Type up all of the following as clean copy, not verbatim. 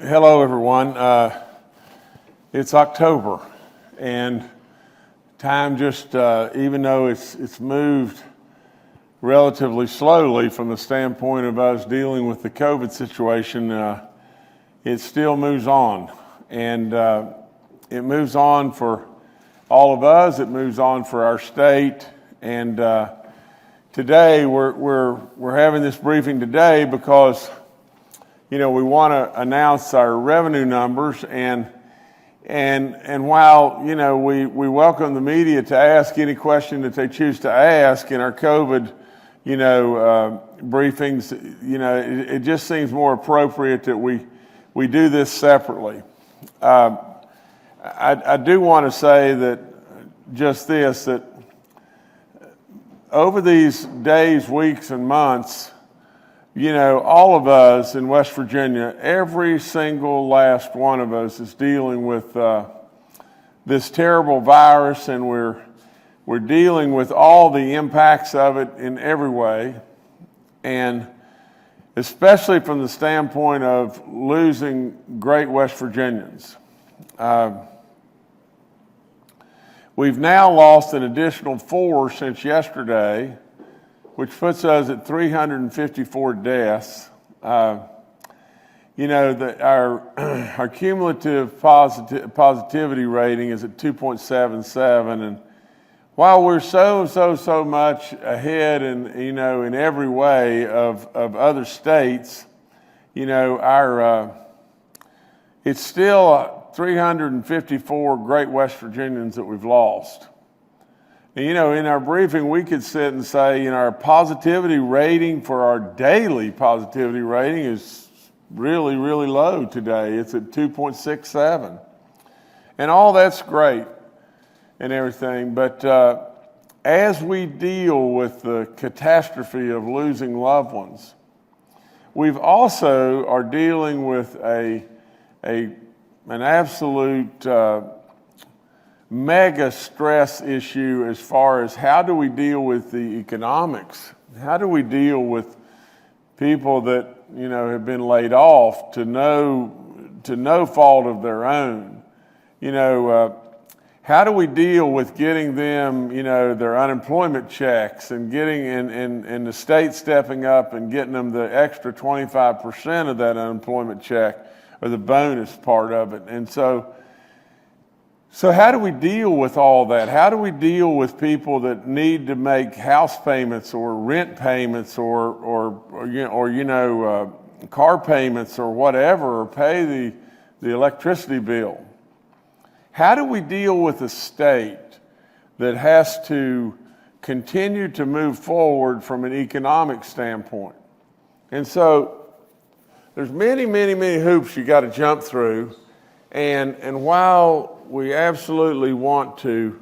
Hello, everyone. It's October, and time just, even though it's moved relatively slowly from the standpoint of us dealing with the COVID situation, it still moves on, and it moves on for all of us. It moves on for our state, and today we're having this briefing today because we want to announce our revenue numbers, and while we welcome the media to ask any question that they choose to ask in our COVID briefings, it just seems more appropriate that we do this separately. I do want to say that that over these days, weeks, and months, all of us in West Virginia, every single last one of us is dealing with this terrible virus, and we're dealing with all the impacts of it in every way, and especially from the standpoint of losing great West Virginians. We've now lost an additional 4 since yesterday, which puts us at 354 deaths. Our cumulative positivity rating is at 2.77, and while we're so much ahead in every way of other states, it's still 354 great West Virginians that we've lost. And, in our briefing, we could sit and say, our positivity rating for our daily positivity rating is really, really low today. It's at 2.67. And all that's great and everything. But as we deal with the catastrophe of losing loved ones, we've also are dealing with an absolute mega stress issue as far as how do we deal with the economics? How do we deal with people that have been laid off to no fault of their own? How do we deal with getting them their unemployment checks and getting and the state stepping up and getting them the extra 25% of that unemployment check or the bonus part of it? And so how do we deal with all that? How do we deal with people that need to make house payments or rent payments or car payments or whatever, or pay the electricity bill? How do we deal with a state that has to continue to move forward from an economic standpoint? And so there's many hoops you got to jump through. And while we absolutely want to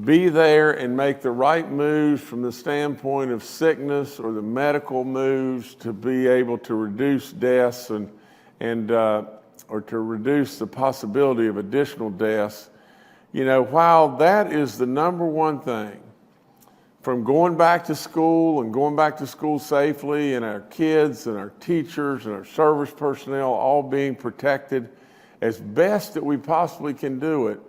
be there and make the right moves from the standpoint of sickness or the medical moves to be able to reduce deaths or to reduce the possibility of additional deaths, while that is the number one thing, from going back to school and going back to school safely, and our kids and our teachers and our service personnel all being protected as best that we possibly can do it.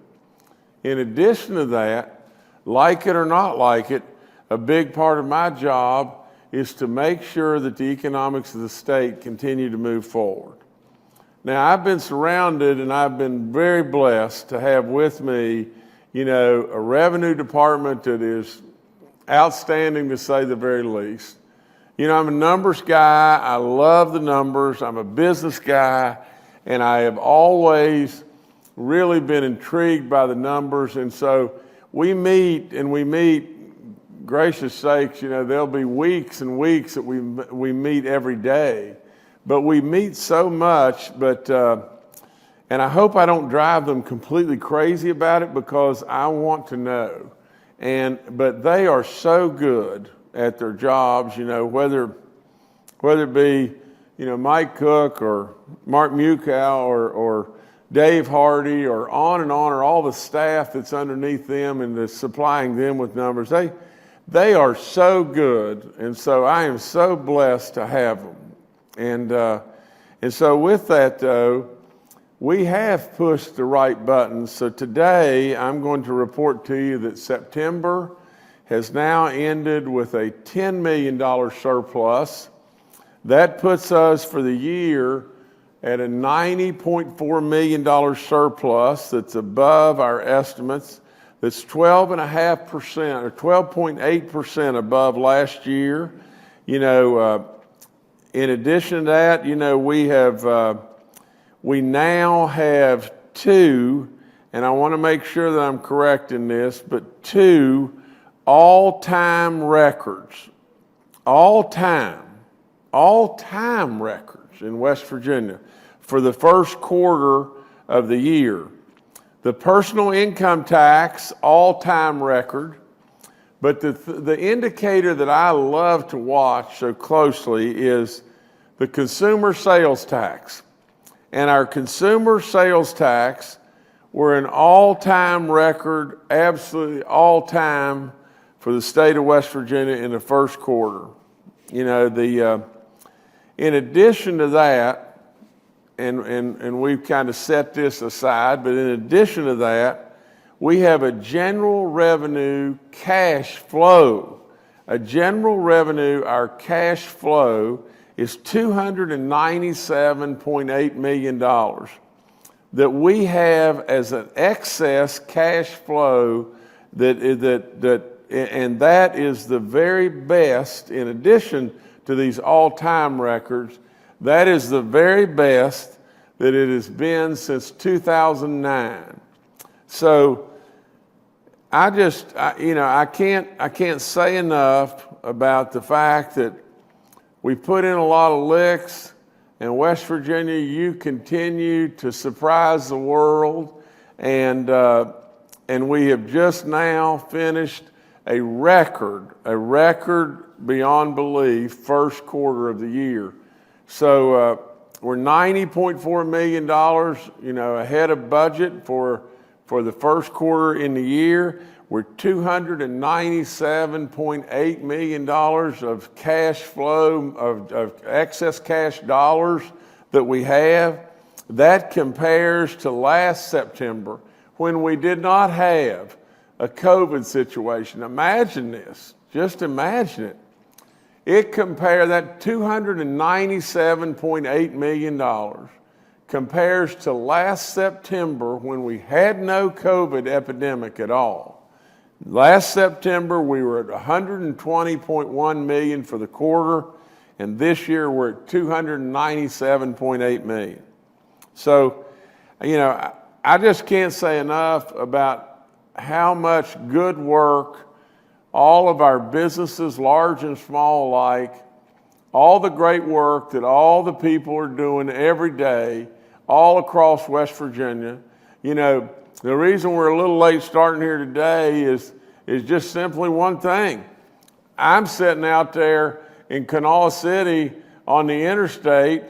In addition to that, like it or not like it, a big part of my job is to make sure that the economics of the state continue to move forward. Now, I've been surrounded and I've been very blessed to have with me, a revenue department that is outstanding to say the very least. I'm a numbers guy. I love the numbers. I'm a business guy. And I have always really been intrigued by the numbers. And so we meet, gracious sakes, there'll be weeks and weeks that we meet every day. But we meet so much, and I hope I don't drive them completely crazy about it, because I want to know. But they are so good at their jobs, whether it be Mike Cook or Mark Mukow or Dave Hardy or on, or all the staff that's underneath them and that's supplying them with numbers. They are so good, and so I am so blessed to have them. And so with that, though, we have pushed the right buttons. So today I'm going to report to you that September has now ended with a $10 million surplus. That puts us for the year at a $90.4 million surplus that's above our estimates. That's 12.5% or 12.8% above last year. In addition to that, we now have two, and I want to make sure that I'm correct in this, but two all-time records, all-time records in West Virginia for the first quarter of the year. The personal income tax, all-time record, but the indicator that I love to watch so closely is the consumer sales tax. And our consumer sales tax were an all-time record, absolutely all-time for the state of West Virginia in the first quarter. In addition to that, and we've kind of set this aside, but in addition to that, we have a general revenue cash flow. Our cash flow is $297.8 million that we have as an excess cash flow and that is the very best, in addition to these all-time records, that is the very best that it has been since 2009. So I can't say enough about the fact that we put in a lot of licks, and West Virginia, you continue to surprise the world, and we have just now finished a record beyond belief first quarter of the year. So we're $90.4 million, ahead of budget for the first quarter in the year. We're $297.8 million of cash flow, of excess cash dollars that we have. That compares to last September when we did not have a COVID situation. Imagine this, just imagine it. That $297.8 million compares to last September when we had no COVID epidemic at all. Last September, we were at $120.1 million for the quarter, and this year we're at $297.8 million. So, I just can't say enough about how much good work all of our businesses, large and small alike, all the great work that all the people are doing every day, all across West Virginia. The reason we're a little late starting here today is just simply one thing. I'm sitting out there in Kanawha City on the interstate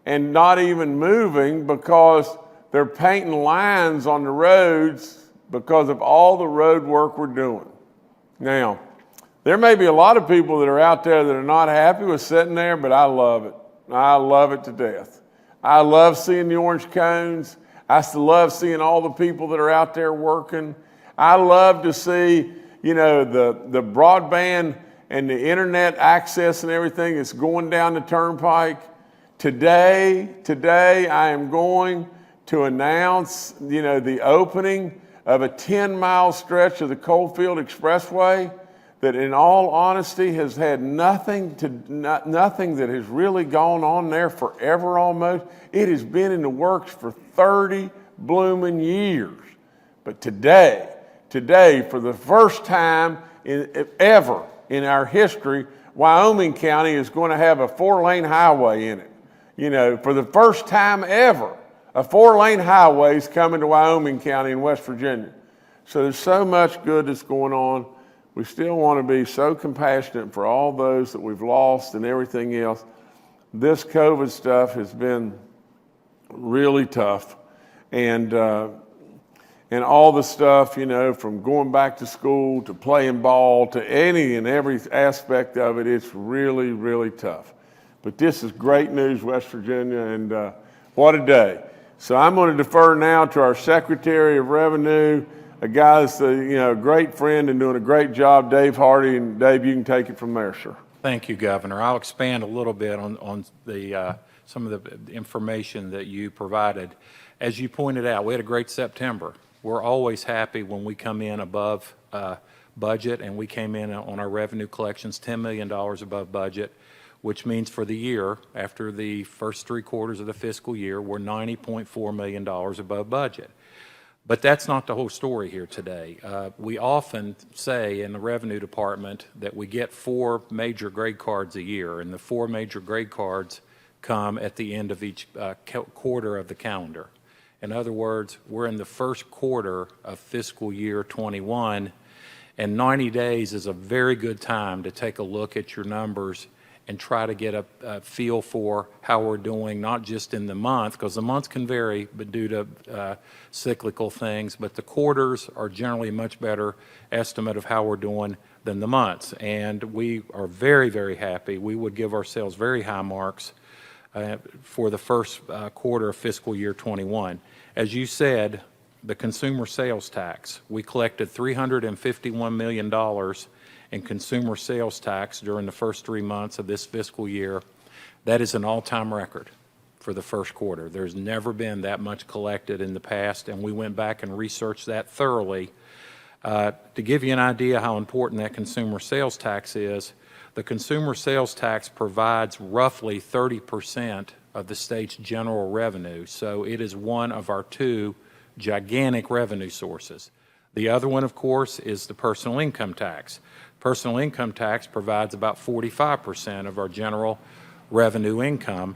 and not even moving because they're painting lines on the roads because of all the road work we're doing. Now, there may be a lot of people that are out there that are not happy with sitting there, but I love it. I love it to death. I love seeing the orange cones. I love seeing all the people that are out there working. I love to see, the broadband and the internet access and everything that's going down the turnpike. Today, I am going to announce, the opening of a 10-mile stretch of the Coalfield Expressway that, in all honesty, has had nothing that has really gone on there forever almost. It has been in the works for 30 blooming years. But today, for the first time ever in our history, Wyoming County is going to have a 4-lane highway in it. For the first time ever, a 4-lane highway is coming to Wyoming County in West Virginia. So there's so much good that's going on. We still want to be so compassionate for all those that we've lost and everything else. This COVID stuff has been really tough. And all the stuff, from going back to school to playing ball to any and every aspect of it, it's really, really tough. But this is great news, West Virginia, and what a day. So I'm going to defer now to our Secretary of Revenue, a guy that's a great friend and doing a great job, Dave Hardy. And Dave, you can take it from there, sir. Thank you, Governor. I'll expand a little bit on the some of the information that you provided. As you pointed out, we had a great September. We're always happy when we come in above budget, and we came in on our revenue collections $10 million above budget, which means for the year, after the first 3 quarters of the fiscal year, we're $90.4 million above budget. But that's not the whole story here today. We often say in the Revenue Department that we get 4 major grade cards a year, and the 4 major grade cards come at the end of each quarter of the calendar. In other words, we're in the first quarter of fiscal year 21, and 90 days is a very good time to take a look at your numbers and try to get a feel for how we're doing, not just in the month, because the months can vary but due to cyclical things, but the quarters are generally a much better estimate of how we're doing than the months. And we are very, very happy. We would give ourselves very high marks for the first quarter of fiscal year 21. As you said, the consumer sales tax, we collected $351 million in consumer sales tax during the first 3 months of this fiscal year. That is an all-time record for the first quarter. There's never been that much collected in the past, and we went back and researched that thoroughly. To give you an idea how important that consumer sales tax is, the consumer sales tax provides roughly 30% of the state's general revenue, so it is one of our 2 gigantic revenue sources. The other one, of course, is the personal income tax. Personal income tax provides about 45% of our general revenue income,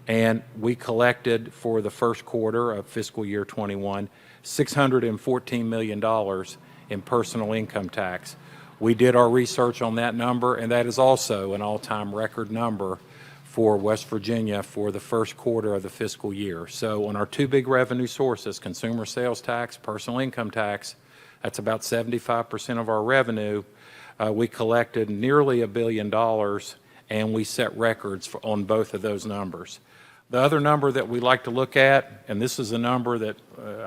and we collected for the first quarter of fiscal year 21 $614 million in personal income tax. We did our research on that number, and that is also an all-time record number for West Virginia for the first quarter of the fiscal year. So on our 2 big revenue sources, consumer sales tax, personal income tax, that's about 75% of our revenue. We collected nearly $1 billion, and we set records on both of those numbers. The other number that we like to look at, and this is a number that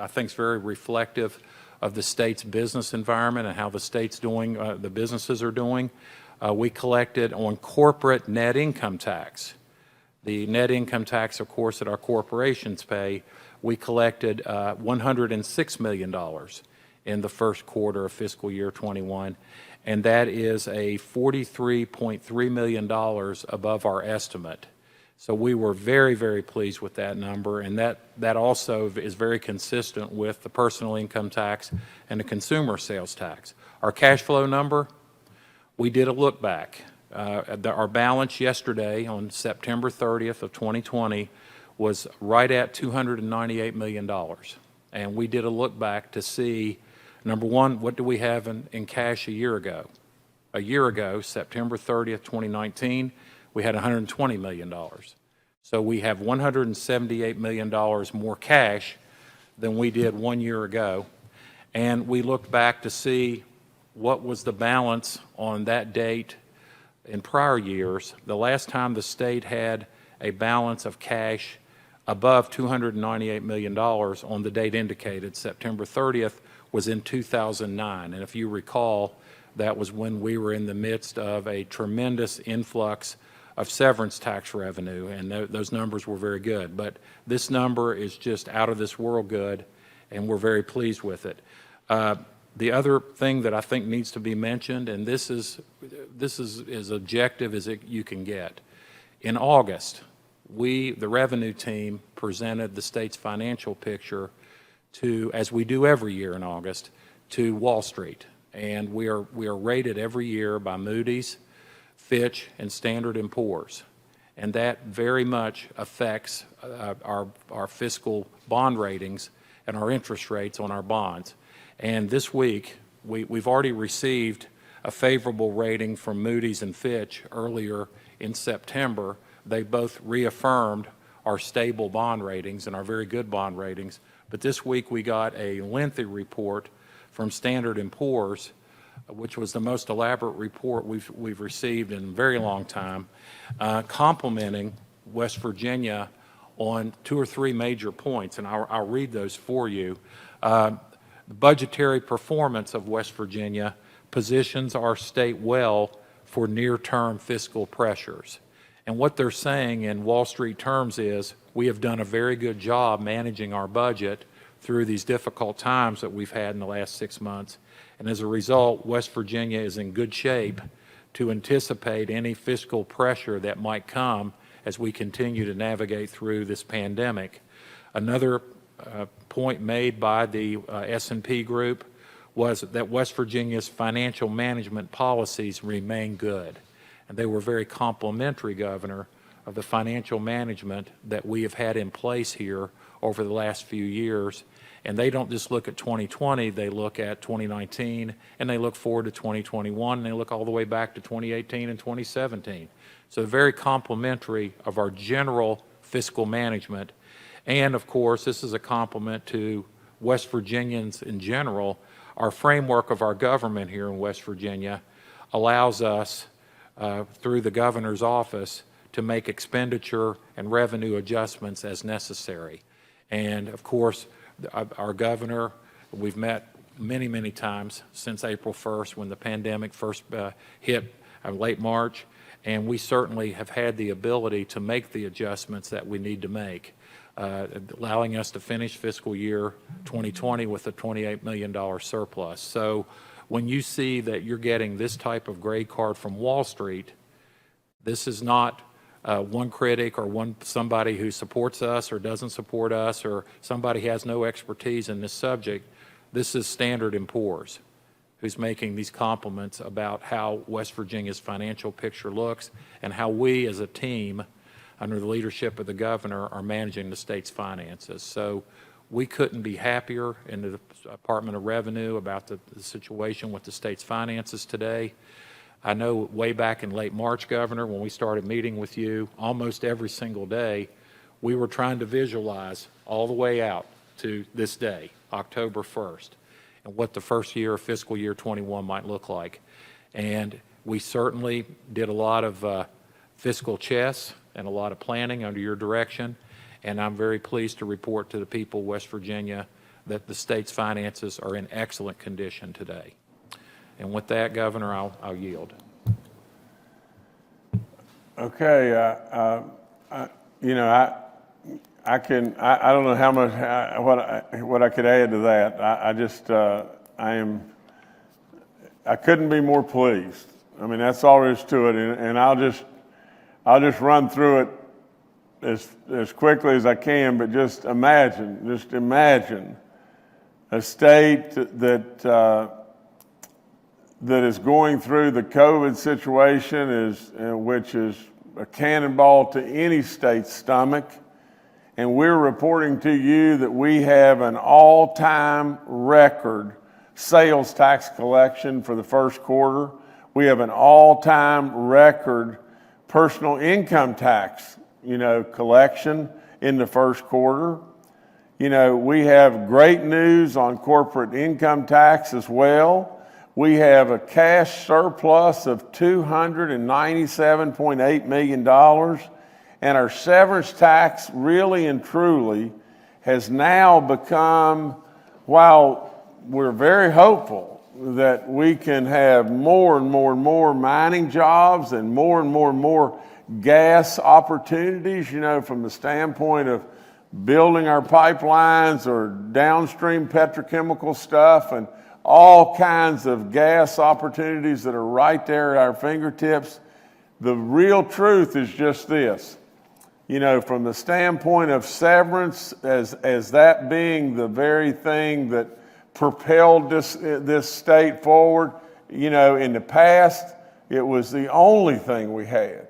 I think is very reflective of the state's business environment and how the state's doing, the businesses are doing. We collected on corporate net income tax. The net income tax, of course, that our corporations pay, we collected $106 million in the first quarter of fiscal year 21, and that is a $43.3 million above our estimate. So we were very, very pleased with that number, and that also is very consistent with the personal income tax and the consumer sales tax. Our cash flow number, we did a look back. Our balance yesterday on September 30th of 2020 was right at $298 million. And we did a look back to see, number one, what do we have in cash a year ago? A year ago, September 30th, 2019, we had $120 million. So we have $178 million more cash than we did 1 year ago. And we looked back to see what was the balance on that date in prior years. The last time the state had a balance of cash above $298 million on the date indicated, September 30th, was in 2009. And if you recall, that was when we were in the midst of a tremendous influx of severance tax revenue, and those numbers were very good. But this number is just out of this world good, and we're very pleased with it. The other thing that I think needs to be mentioned, and this is as objective as you can get. In August, the revenue team presented the state's financial picture to, as we do every year in August, to Wall Street. And we are rated every year by Moody's, Fitch, and Standard & Poor's. And that very much affects our fiscal bond ratings and our interest rates on our bonds. And this week, we've already received a favorable rating from Moody's and Fitch earlier in September. They both reaffirmed our stable bond ratings and our very good bond ratings. But this week we got a lengthy report from Standard & Poor's, which was the most elaborate report we've received in a very long time, complimenting West Virginia on 2 or 3 major points, and I'll read those for you. The budgetary performance of West Virginia positions our state well for near-term fiscal pressures. And what they're saying in Wall Street terms is we have done a very good job managing our budget through these difficult times that we've had in the last 6 months. And as a result, West Virginia is in good shape to anticipate any fiscal pressure that might come as we continue to navigate through this pandemic. Another point made by the S&P Group was that West Virginia's financial management policies remain good. And they were very complimentary, Governor, of the financial management that we have had in place here over the last few years. And they don't just look at 2020, they look at 2019, and they look forward to 2021, and they look all the way back to 2018 and 2017. So very complimentary of our general fiscal management. And of course, this is a compliment to West Virginians in general. Our framework of our government here in West Virginia allows us, through the governor's office, to make expenditure and revenue adjustments as necessary. And of course, our governor, we've met many, many times since April 1st when the pandemic first hit late March, and we certainly have had the ability to make the adjustments that we need to make, allowing us to finish fiscal year 2020 with a $28 million surplus. So when you see that you're getting this type of grade card from Wall Street, this is not one critic or somebody who supports us or doesn't support us or somebody who has no expertise in this subject. This is Standard & Poor's who's making these compliments about how West Virginia's financial picture looks and how we as a team under the leadership of the governor are managing the state's finances. So we couldn't be happier in the Department of Revenue about the situation with the state's finances today. I know way back in late March, Governor, when we started meeting with you almost every single day, we were trying to visualize all the way out to this day, October 1st, and what the first year of fiscal year 21 might look like. And we certainly did a lot of fiscal chess and a lot of planning under your direction, and I'm very pleased to report to the people of West Virginia that the state's finances are in excellent condition today. And with that, Governor, I'll yield. Okay, I don't know how much what I could add to that. I couldn't be more pleased. I mean, that's all there is to it, and I'll just run through it as quickly as I can. But just imagine a state that is going through the COVID situation which is a cannonball to any state's stomach. And we're reporting to you that we have an all-time record sales tax collection for the first quarter. We have an all-time record personal income tax, collection in the first quarter. We have great news on corporate income tax as well. We have a cash surplus of $297.8 million. And our severance tax really and truly has now become, while we're very hopeful that we can have more and more and more mining jobs and more gas opportunities, from the standpoint of building our pipelines or downstream petrochemical stuff and all kinds of gas opportunities that are right there at our fingertips. The real truth is just this. From the standpoint of severance, as that being the very thing that propelled this state forward, in the past, it was the only thing we had.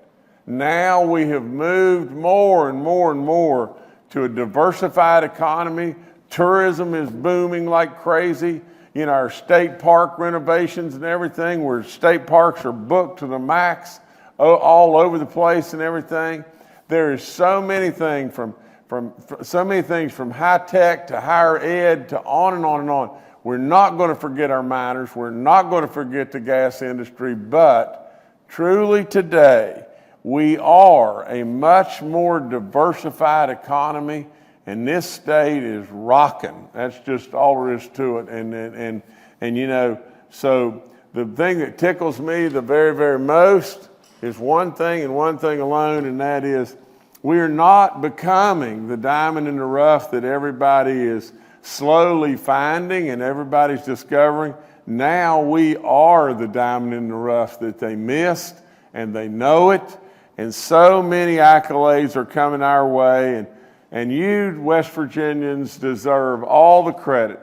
Now we have moved more and more to a diversified economy. Tourism is booming like crazy. Our state park renovations and everything, where state parks are booked to the max all over the place and everything. There is so many things from high tech to higher ed to on and on and on. We're not going to forget our miners. We're not going to forget the gas industry. But truly today, We are a much more diversified economy, and this state is rocking. That's just all there is to it. And you know, so the thing that tickles me the very, very most is one thing and one thing alone, and that is we're not becoming the diamond in the rough that everybody is slowly finding and everybody's discovering. Now we are the diamond in the rough that they missed, and they know it. And so many accolades are coming our way, and you West Virginians deserve all the credit.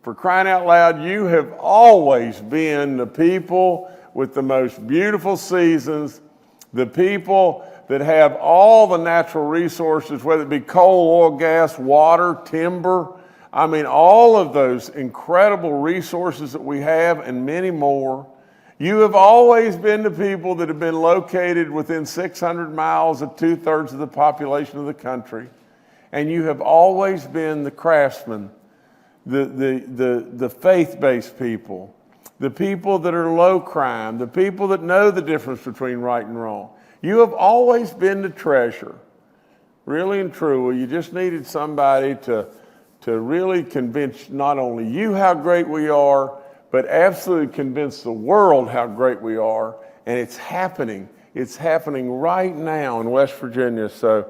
For crying out loud, you have always been the people with the most beautiful seasons, the people that have all the natural resources, whether it be coal, oil, gas, water, timber. I mean, all of those incredible resources that we have and many more. You have always been the people that have been located within 600 miles of 2/3 of the population of the country. And you have always been the craftsmen, the faith-based people, the people that are low crime, the people that know the difference between right and wrong. You have always been the treasure, really and truly. You just needed somebody to really convince not only you how great we are, but absolutely convince the world how great we are. And it's happening. It's happening right now in West Virginia. So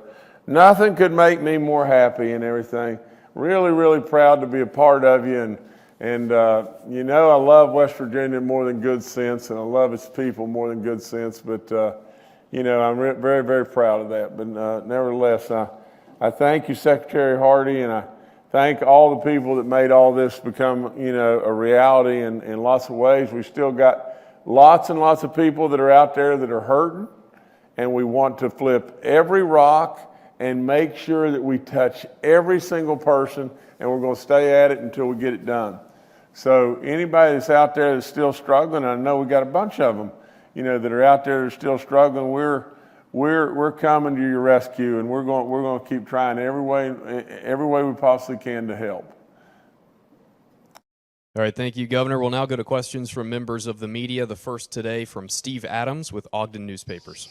nothing could make me more happy and everything. Really, really proud to be a part of you. And you know, I love West Virginia more than good sense, and I love its people more than good sense. But, you know, I'm very, very proud of that. But nevertheless, I thank you, Secretary Hardy, and I thank all the people that made all this become, you know, a reality in lots of ways. We still got lots and lots of people that are out there that are hurting, and we want to flip every rock and make sure that we touch every single person, and we're going to stay at it until we get it done. So anybody that's out there that's still struggling, I know we got a bunch of them, you know, that are out there that are still struggling. We're coming to your rescue, and we're going to keep trying every way we possibly can to help. All right, thank you, Governor. We'll now go to questions from members of the media. The first today from Steve Adams with Ogden Newspapers.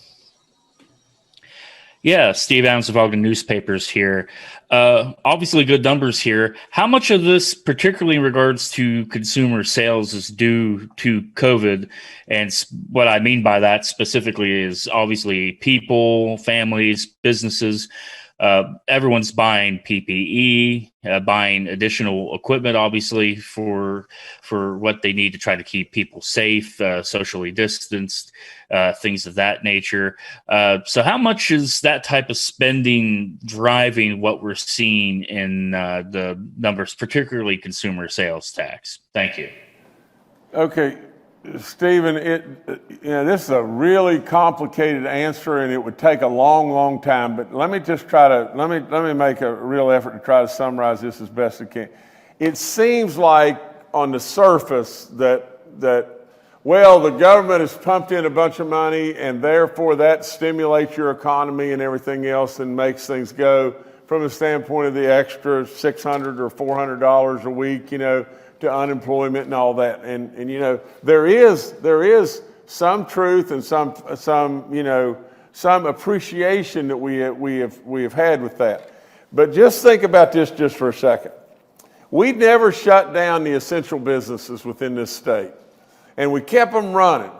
Yeah, Steve Adams of Ogden Newspapers here. Obviously good numbers here. How much of this, particularly in regards to consumer sales, is due to COVID? And what I mean by that specifically is obviously people, families, businesses. Everyone's buying PPE, buying additional equipment, obviously, for what they need to try to keep people safe, socially distanced, things of that nature. So how much is that type of spending driving what we're seeing in the numbers, particularly consumer sales tax? Thank you. Okay, Stephen, this is a really complicated answer, and it would take a long, long time. But let me just let me make a real effort to try to summarize this as best I can. It seems like on the surface that well, the government has pumped in a bunch of money, and therefore that stimulates your economy and everything else, and makes things go from the standpoint of the extra $600 or $400 a week, you know, to unemployment and all that. And you know, there is some truth and some appreciation that we have had with that. But just think about this just for a second. We never shut down the essential businesses within this state, and we kept them running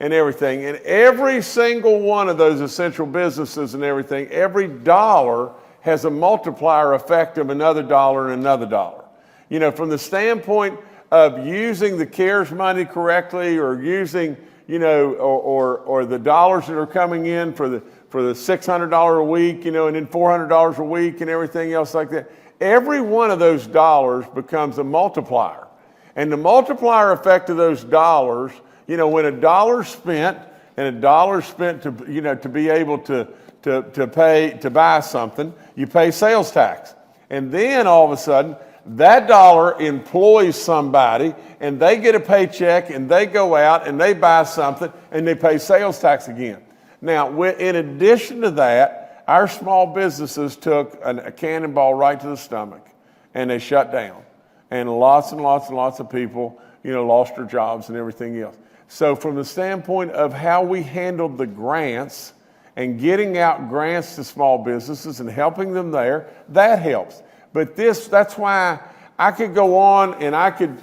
and everything. And every single one of those essential businesses and everything, every dollar has a multiplier effect of another dollar and another dollar. You know, from the standpoint of using the CARES money correctly, or using, you know, or the dollars that are coming in for the $600 a week, you know, and then $400 a week and everything else like that. Every one of those dollars becomes a multiplier. And the multiplier effect of those dollars, you know, when a dollar's spent, and a dollar's spent to, you know, to be able to buy something, you pay sales tax. And then all of a sudden, that dollar employs somebody, and they get a paycheck, and they go out and they buy something, and they pay sales tax again. Now, in addition to that, our small businesses took a cannonball right to the stomach, and they shut down. And lots and lots and lots of people, you know, lost their jobs and everything else. So from the standpoint of how we handled the grants and getting out grants to small businesses and helping them there, that helps. But that's why I could go on and I could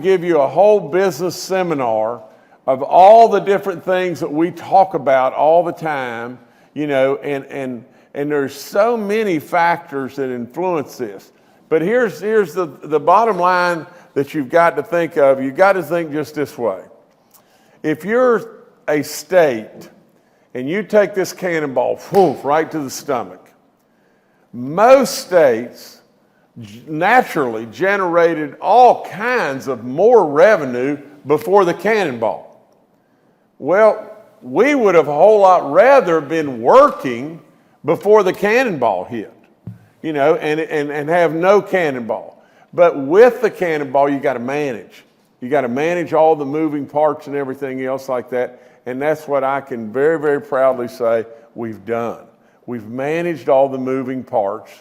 give you a whole business seminar of all the different things that we talk about all the time, and there's so many factors that influence this. But here's the bottom line that you've got to think of. You've got to think just this way. If you're a state and you take this cannonball, right to the stomach, most states naturally generated all kinds of more revenue before the cannonball. Well, we would have a whole lot rather been working before the cannonball hit, and have no cannonball. But with the cannonball, you got to manage. You got to manage all the moving parts and everything else like that. And that's what I can very, very proudly say we've done. We've managed all the moving parts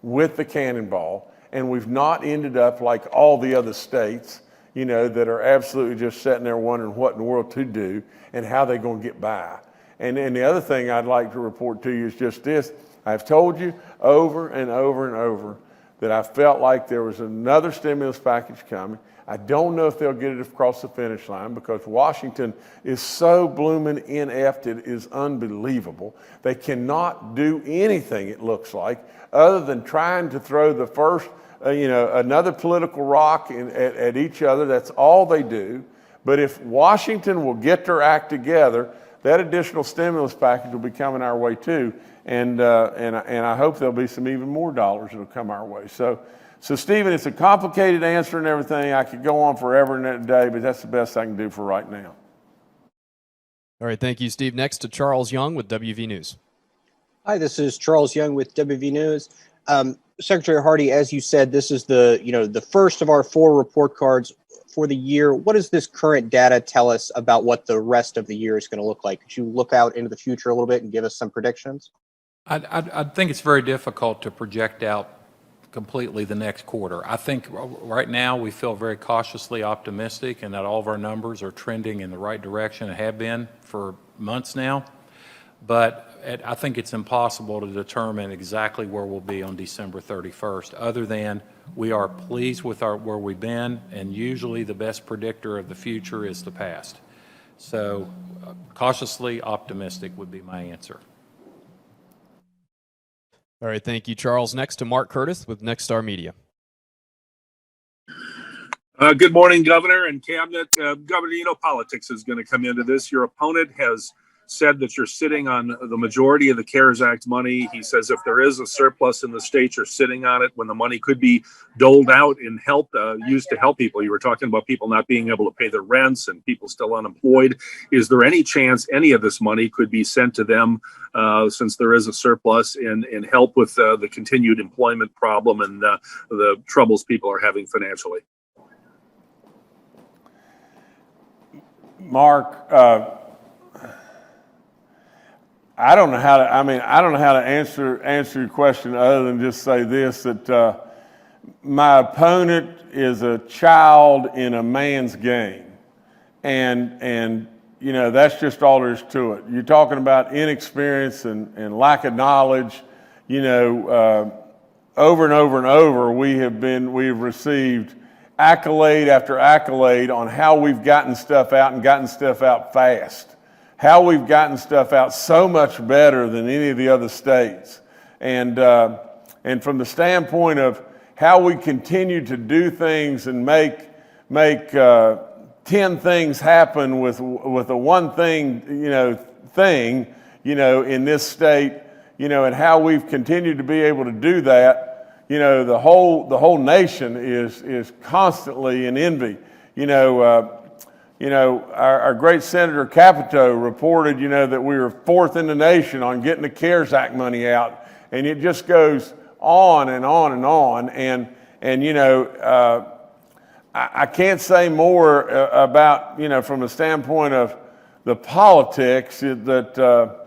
with the cannonball, and we've not ended up like all the other states, that are absolutely just sitting there wondering what in the world to do and how they're going to get by. And the other thing I'd like to report to you is just this. I've told you over and over and over that I felt like there was another stimulus package coming. I don't know if they'll get it across the finish line because Washington is so blooming inept, it is unbelievable. They cannot do anything, it looks like, other than trying to throw the first, another political rock at each other. That's all they do. But if Washington will get their act together, that additional stimulus package will be coming our way too. And I hope there'll be some even more dollars that'll come our way. So Stephen, it's a complicated answer and everything. I could go on forever and a day, but that's the best I can do for right now. All right, thank you, Steve. Next to Charles Young with WV News. Hi, this is Charles Young with WV News. Secretary Hardy, as you said, this is the first of our 4 report cards for the year. What does this current data tell us about what the rest of the year is going to look like? Could you look out into the future a little bit and give us some predictions? I think it's very difficult to project out completely the next quarter. I think right now we feel very cautiously optimistic and that all of our numbers are trending in the right direction and have been for months now. But I think it's impossible to determine exactly where we'll be on December 31st, other than we are pleased with where we've been, and usually the best predictor of the future is the past. So cautiously optimistic would be my answer. All right, thank you, Charles. Next to Mark Curtis with Nexstar Media. Good morning, Governor and Cabinet. Governor, politics is going to come into this. Your opponent has said that you're sitting on the majority of the CARES Act money. He says if there is a surplus in the state, you're sitting on it when the money could be doled out in help, used to help people. You were talking about people not being able to pay their rents and people still unemployed. Is there any chance any of this money could be sent to them since there is a surplus in help with the continued employment problem and the troubles people are having financially? Mark, I don't know how to answer your question other than just say this, that my opponent is a child in a man's game. And that's just all there is to it. You're talking about inexperience and lack of knowledge. Over and over and over, we've received accolade after accolade on how we've gotten stuff out and gotten stuff out fast. How we've gotten stuff out so much better than any of the other states. And from the standpoint of how we continue to do things and make 10 things happen with a one thing, in this state, and how we've continued to be able to do that, the whole nation is constantly in envy. Our great Senator Capito reported, that we were 4th in the nation on getting the CARES Act money out, and it just goes on and on and on. I can't say more about, from the standpoint of the politics, that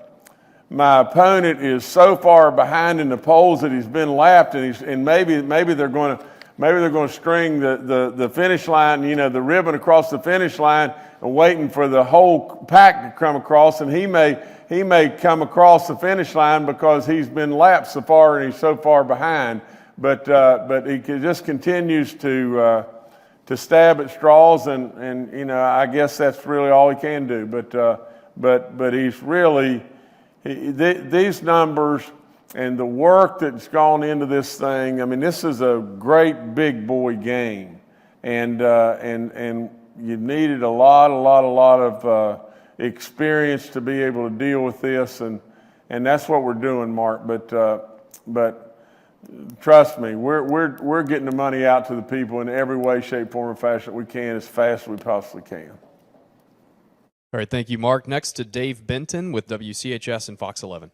my opponent is so far behind in the polls that he's been lapped, and maybe they're going to maybe they're going to string the finish line, the ribbon across the finish line and waiting for the whole pack to come across, and he may come across the finish line because he's been lapped so far and he's so far behind. But he just continues to stab at straws, and I guess that's really all he can do. But he's really these numbers and the work that's gone into this thing. I mean, this is a great big boy game, and you needed a lot of experience to be able to deal with this, and that's what we're doing, Mark. But trust me, we're getting the money out to the people in every way, shape, form, and fashion that we can, as fast as we possibly can. All right, thank you, Mark. Next to Dave Benton with WCHS and Fox 11.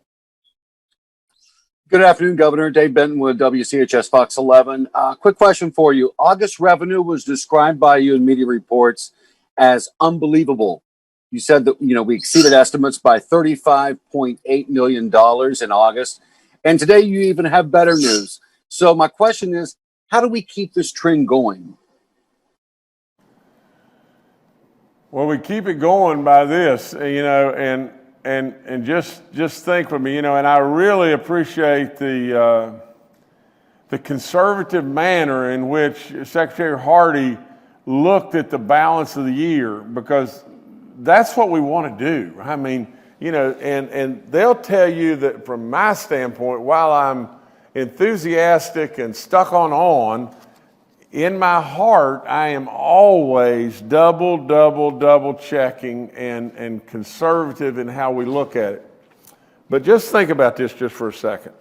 Good afternoon, Governor. Dave Benton with WCHS Fox 11. Quick question for you. August revenue was described by you in media reports as unbelievable. You said that, we exceeded estimates by $35.8 million in August. And today you even have better news. So my question is, how do we keep this trend going? Well, we keep it going by this, and just think with me, and I really appreciate the conservative manner in which Secretary Hardy looked at the balance of the year, because that's what we want to do. I mean, and they'll tell you that from my standpoint, while I'm enthusiastic and stuck on, in my heart, I am always double checking and conservative in how we look at it. But just think about this just for a second.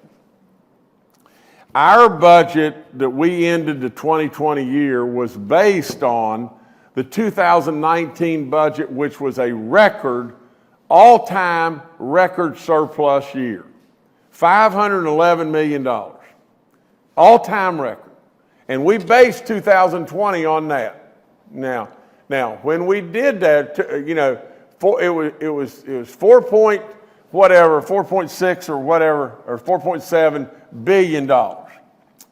Our budget that we ended the 2020 year was based on the 2019 budget, which was a all-time record surplus year. $511 million. All-time record. And we based 2020 on that. Now, when we did that, it was 4.6 or whatever, or $4.7 billion.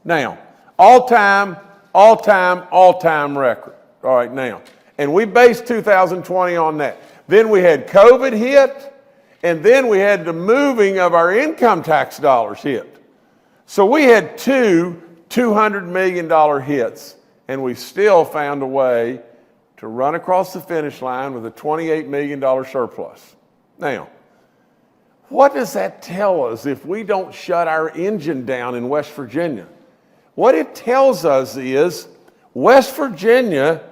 Now, all-time record. All right, now. And we based 2020 on that. Then we had COVID hit, and then we had the moving of our income tax dollars hit. So we had two $200 million hits, and we still found a way to run across the finish line with a $28 million surplus. Now, what does that tell us if we don't shut our engine down in West Virginia? What it tells us is West Virginia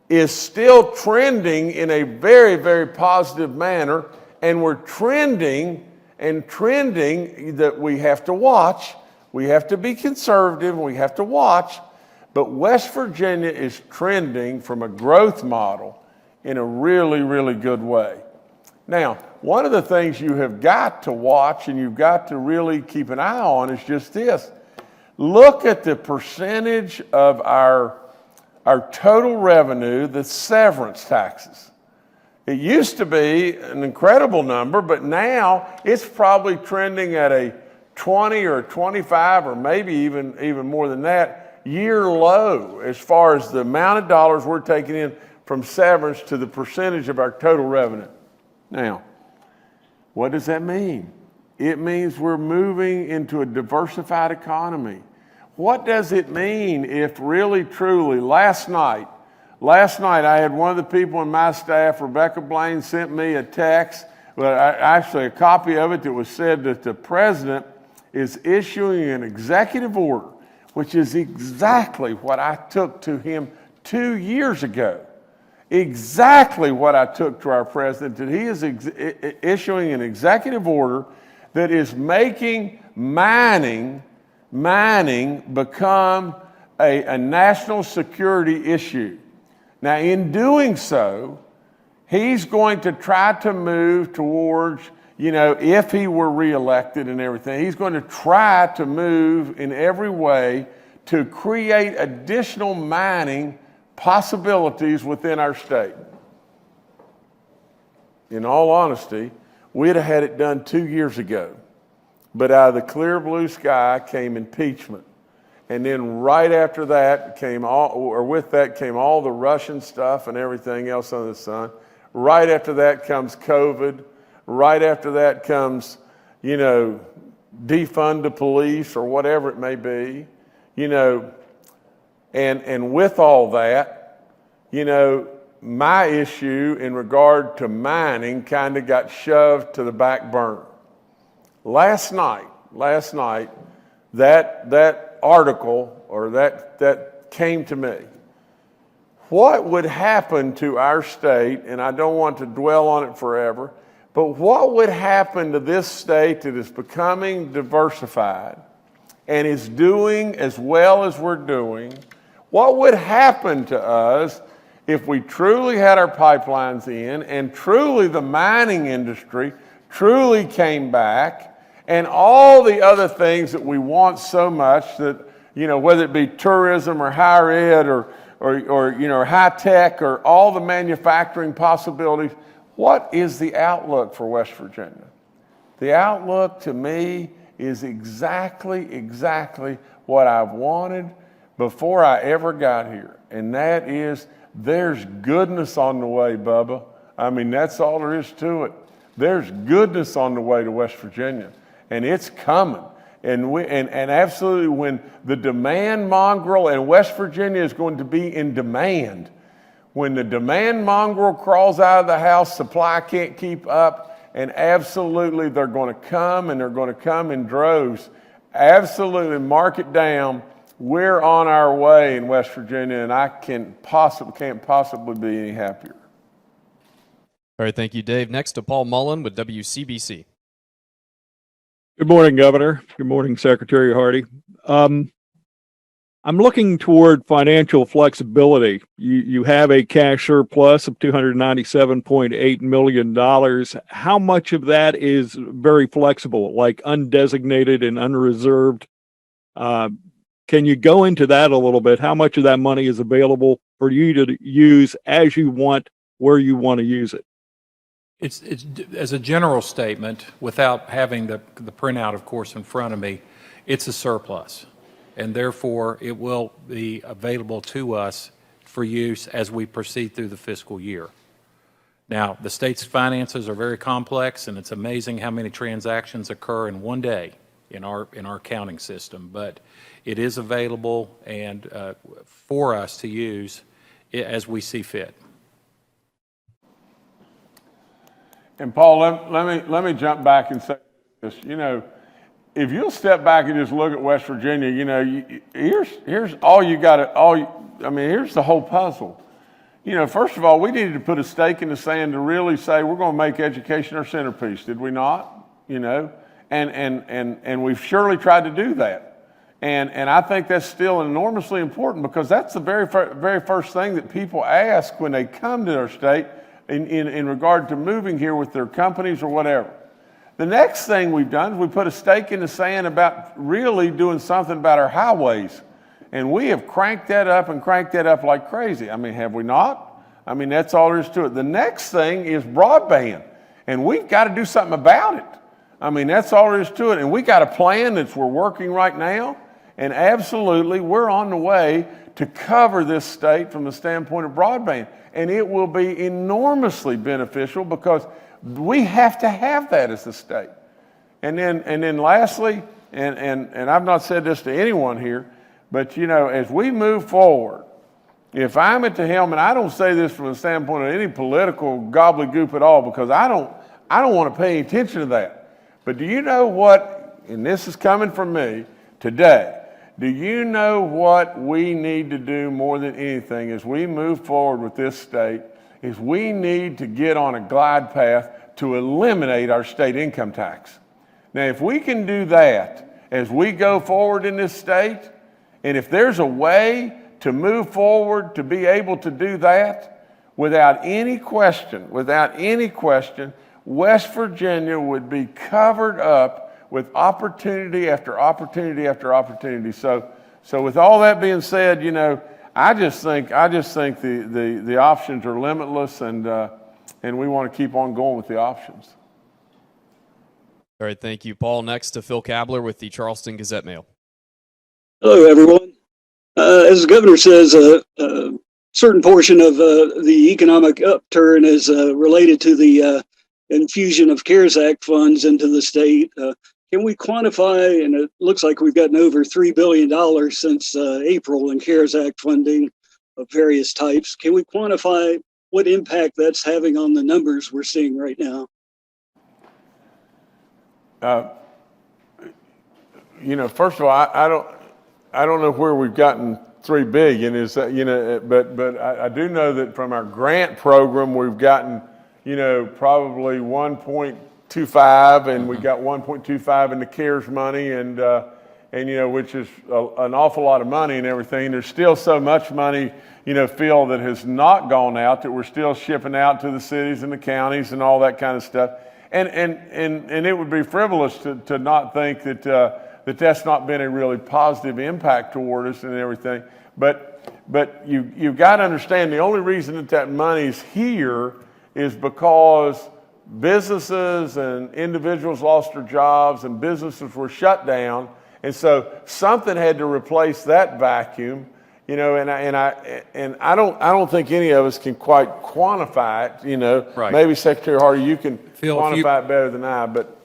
is still trending in a very, very positive manner, and we're trending that we have to watch. We have to be conservative, and we have to watch, but West Virginia is trending from a growth model in a really, really good way. Now, one of the things you have got to watch and you've got to really keep an eye on is just this. Look at the percentage of our total revenue that's severance taxes. It used to be an incredible number, but now it's probably trending at a 20 or 25 or maybe even more than that year low as far as the amount of dollars we're taking in from severance to the percentage of our total revenue. Now, what does that mean? It means we're moving into a diversified economy. What does it mean if really truly last night I had one of the people in my staff, Rebecca Blaine, sent me a text, actually a copy of it, that was said that the president is issuing an executive order, which is exactly what I took to him 2 years ago. Exactly what I took to our president, that he is issuing an executive order that is making mining become a national security issue. Now, in doing so, he's going to try to move towards, if he were reelected and everything, he's going to try to move in every way to create additional mining possibilities within our state. In all honesty, we'd have had it done 2 years ago. But out of the clear blue sky came impeachment. And then right after that came with that came all the Russian stuff and everything else under the sun. Right after that comes COVID. Right after that comes, defund the police or whatever it may be, and with all that, my issue in regard to mining kind of got shoved to the back burner. Last night, that article or that came to me. What would happen to our state, and I don't want to dwell on it forever, but what would happen to this state that is becoming diversified and is doing as well as we're doing? What would happen to us if we truly had our pipelines in and truly the mining industry truly came back and all the other things that we want so much that, whether it be tourism or higher ed or high tech or all the manufacturing possibilities? What is the outlook for West Virginia? The outlook to me is exactly what I've wanted before I ever got here. And that is, there's goodness on the way, Bubba. I mean, that's all there is to it. There's goodness on the way to West Virginia, and it's coming. And absolutely, when the demand mongrel, and West Virginia is going to be in demand. When the demand mongrel crawls out of the house, supply can't keep up, and absolutely they're going to come, and they're going to come in droves. Absolutely, mark it down. We're on our way in West Virginia, and I can't possibly be any happier. All right, thank you, Dave. Next to Paul Mullen with WCBC. Good morning, Governor. Good morning, Secretary Hardy. I'm looking toward financial flexibility. You have a cash surplus of $297.8 million. How much of that is very flexible, like undesignated and unreserved? Can you go into that a little bit? How much of that money is available for you to use as you want, where you want to use it? It's as a general statement, without having the printout, of course, in front of me, it's a surplus. And therefore, it will be available to us for use as we proceed through the fiscal year. Now, the state's finances are very complex, and it's amazing how many transactions occur in one day in our accounting system. But it is available and for us to use as we see fit. And Paul, let me jump back and say this. If you'll step back and just look at West Virginia, here's all you got to, here's the whole puzzle. First of all, we needed to put a stake in the sand to really say we're going to make education our centerpiece, did we not? And we've surely tried to do that. And I think that's still enormously important because that's the very first thing that people ask when they come to our state in regard to moving here with their companies or whatever. The next thing we've done is we put a stake in the sand about really doing something about our highways. And we have cranked that up like crazy. Have we not? That's all there is to it. The next thing is broadband. And we've got to do something about it. That's all there is to it. And we got a plan we're working right now. And absolutely, we're on the way to cover this state from the standpoint of broadband. And it will be enormously beneficial because we have to have that as a state. And then lastly, and I've not said this to anyone here, but as we move forward, if I'm at the helm, and I don't say this from the standpoint of any political gobbledygook at all, because I don't want to pay attention to that. But do you know what, and this is coming from me today, do you know what we need to do more than anything as we move forward with this state is we need to get on a glide path to eliminate our state income tax. Now, if we can do that as we go forward in this state, and if there's a way to move forward to be able to do that, without any question, West Virginia would be covered up with opportunity after opportunity after opportunity. So with all that being said, I just think the options are limitless, and we want to keep on going with the options. All right, thank you, Paul. Next to Phil Kabler with the Charleston Gazette-Mail. Hello, everyone. As the governor says, a certain portion of the economic upturn is related to the infusion of CARES Act funds into the state. Can we quantify, and it looks like we've gotten over $3 billion since April in CARES Act funding of various types. Can we quantify what impact that's having on the numbers we're seeing right now? First of all, I don't know where we've gotten $3 billion. Is that, but I do know that from our grant program we've gotten, probably 1.25, and we got 1.25 in the CARES money, and which is an awful lot of money and everything. There's still so much money, Phil, that has not gone out, that we're still shipping out to the cities and the counties and all that kind of stuff. And it would be frivolous to not think that that's not been a really positive impact toward us and everything. But you've got to understand, the only reason that money's here is because businesses and individuals lost their jobs and businesses were shut down, and so something had to replace that vacuum. And I don't think any of us can quite quantify it. Right. Maybe Secretary Hardy, you can Phil, quantify it better than I. But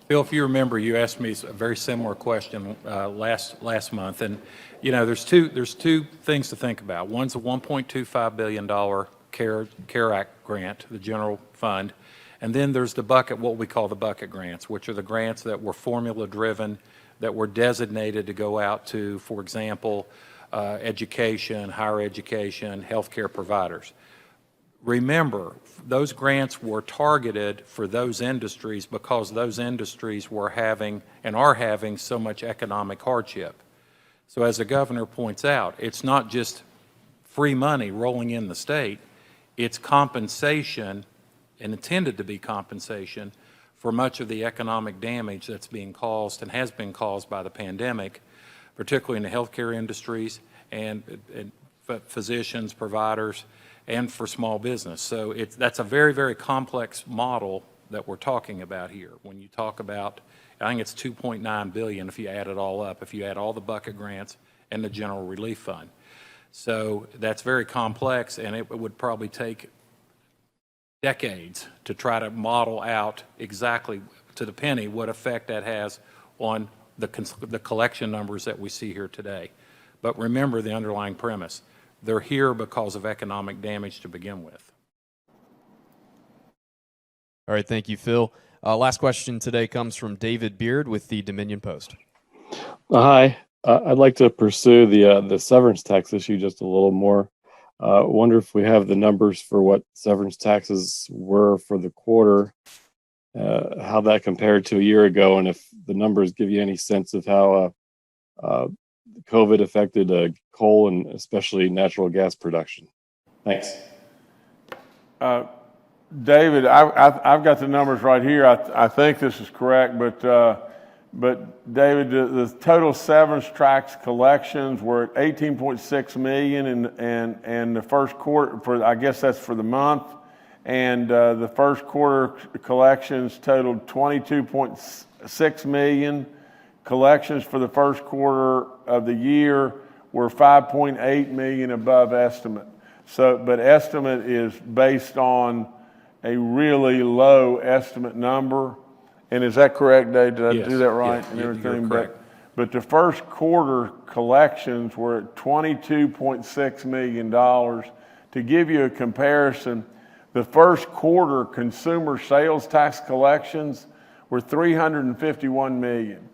Phil, if you remember, you asked me a very similar question last month, and there's two things to think about. One's a $1.25 billion CARE Act grant, the general fund, and then there's the bucket, what we call the bucket grants, which are the grants that were formula driven, that were designated to go out to, for example, education, higher education, healthcare providers. Remember, those grants were targeted for those industries because those industries were having and are having so much economic hardship. So as the governor points out, it's not just free money rolling in the state, it's compensation, and intended to be compensation, for much of the economic damage that's being caused and has been caused by the pandemic, particularly in the healthcare industries and physicians, providers, and for small business. So that's a very, very complex model that we're talking about here. When you talk about, I think it's $2.9 billion if you add it all up, if you add all the bucket grants and the general relief fund. So that's very complex, and it would probably take decades to try to model out exactly to the penny what effect that has on the collection numbers that we see here today. But remember the underlying premise. They're here because of economic damage to begin with. All right, thank you, Phil. Last question today comes from David Beard with the Dominion Post. Hi. I'd like to pursue the severance tax issue just a little more. Wonder if we have the numbers for what severance taxes were for the quarter, how that compared to a year ago, and if the numbers give you any sense of how COVID affected coal and especially natural gas production. Thanks. David, I've got the numbers right here. I think this is correct, but David, the total severance tax collections were at $18.6 million, and the first quarter, I guess that's for the month, and the first quarter collections totaled $22.6 million. Collections for the first quarter of the year were $5.8 million above estimate. But estimate is based on a really low estimate number. And is that correct, Dave? Did I do that right? Yes, and everything? you're correct. But the first quarter collections were at $22.6 million. To give you a comparison, the first quarter consumer sales tax collections were $351 million.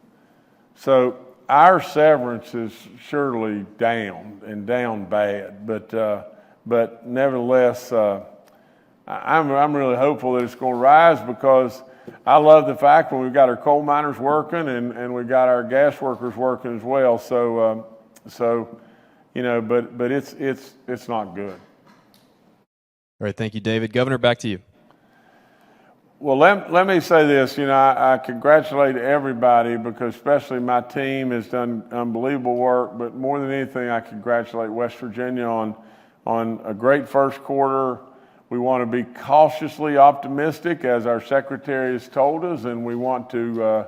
So our severance is surely down, and down bad. But nevertheless, I'm really hopeful that it's going to rise, because I love the fact when we've got our coal miners working and we've got our gas workers working as well. So but it's not good. All right, thank you, David. Governor, back to you. Well, let me say this. I congratulate everybody, because especially my team has done unbelievable work. But more than anything, I congratulate West Virginia on a great first quarter. We want to be cautiously optimistic, as our secretary has told us, and we want to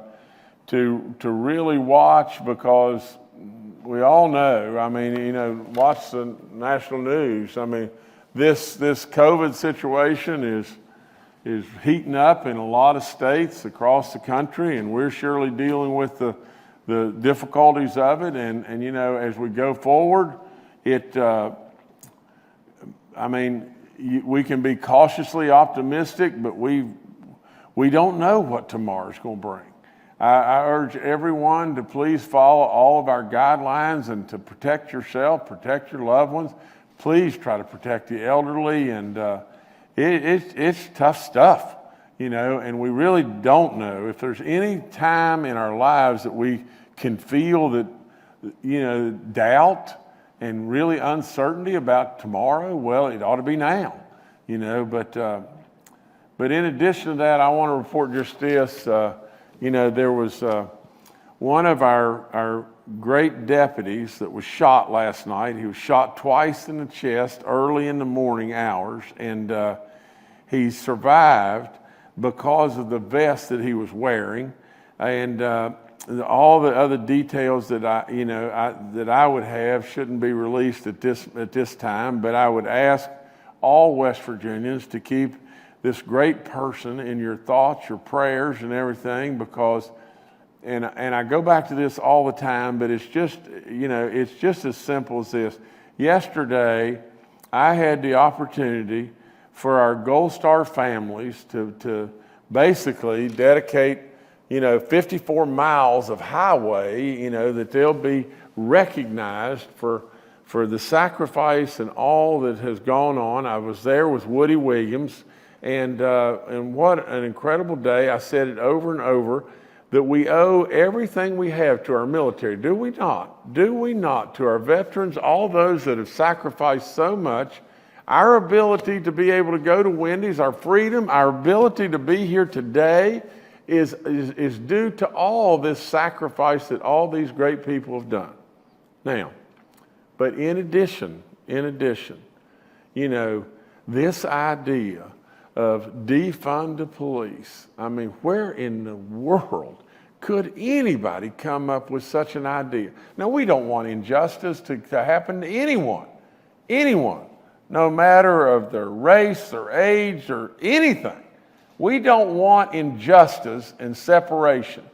really watch, because we all know, I mean, you know, watch the national news. I mean, this COVID situation is heating up in a lot of states across the country, and we're surely dealing with the difficulties of it. And you know, as we go forward, we can be cautiously optimistic, but we don't know what tomorrow's going to bring. I urge everyone to please follow all of our guidelines and to protect yourself, protect your loved ones. Please try to protect the elderly, and it's tough stuff, you know, and we really don't know. If there's any time in our lives that we can feel that, you know, doubt and really uncertainty about tomorrow, well, it ought to be now, you know. But in addition to that, I want to report just this. You know, there was one of our great deputies that was shot last night. He was shot twice in the chest early in the morning hours, and he survived because of the vest that he was wearing, and all the other details that I would have shouldn't be released at this time. But I would ask all West Virginians to keep this great person in your thoughts, your prayers, and everything, because, and I go back to this all the time, but it's just, you know, it's just as simple as this. Yesterday, I had the opportunity for our Gold Star families to basically dedicate, you know, 54 miles of highway, you know, that they'll be recognized for the sacrifice and all that has gone on. I was there with Woody Williams. And what an incredible day. I said it over and over that we owe everything we have to our military. Do we not? Do we not? To our veterans, all those that have sacrificed so much. Our ability to be able to go to Wendy's, our freedom, our ability to be here today is due to all this sacrifice that all these great people have done. Now, but in addition, you know, this idea of defund the police. I mean, where in the world could anybody come up with such an idea? Now, we don't want injustice to happen to anyone, no matter of their race or age or anything. We don't want injustice and separation.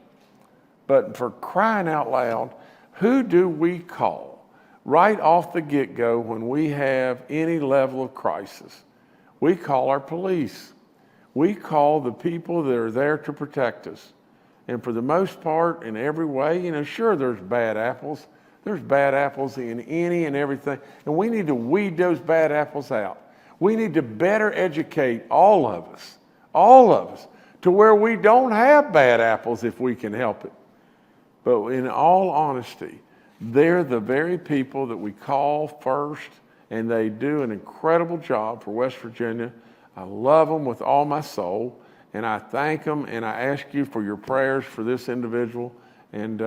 But for crying out loud, who do we call right off the get-go when we have any level of crisis? We call our police. We call the people that are there to protect us. And for the most part, in every way, you know, sure, there's bad apples. There's bad apples in any and everything. And we need to weed those bad apples out. We need to better educate all of us, to where we don't have bad apples if we can help it. But in all honesty, they're the very people that we call first, and they do an incredible job for West Virginia. I love them with all my soul, and I thank them, and I ask you for your prayers for this individual. And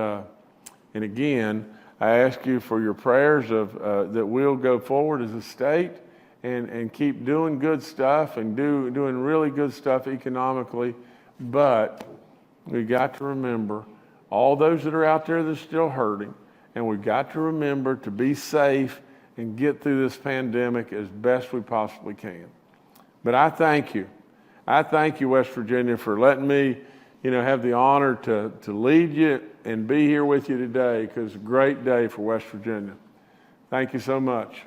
again, I ask you for your prayers of that we'll go forward as a state and keep doing good stuff and doing really good stuff economically. But we got to remember all those that are out there that are still hurting, and we've got to remember to be safe and get through this pandemic as best we possibly can. But I thank you. I thank you, West Virginia, for letting me, you know, have the honor to lead you and be here with you today, because it's a great day for West Virginia. Thank you so much.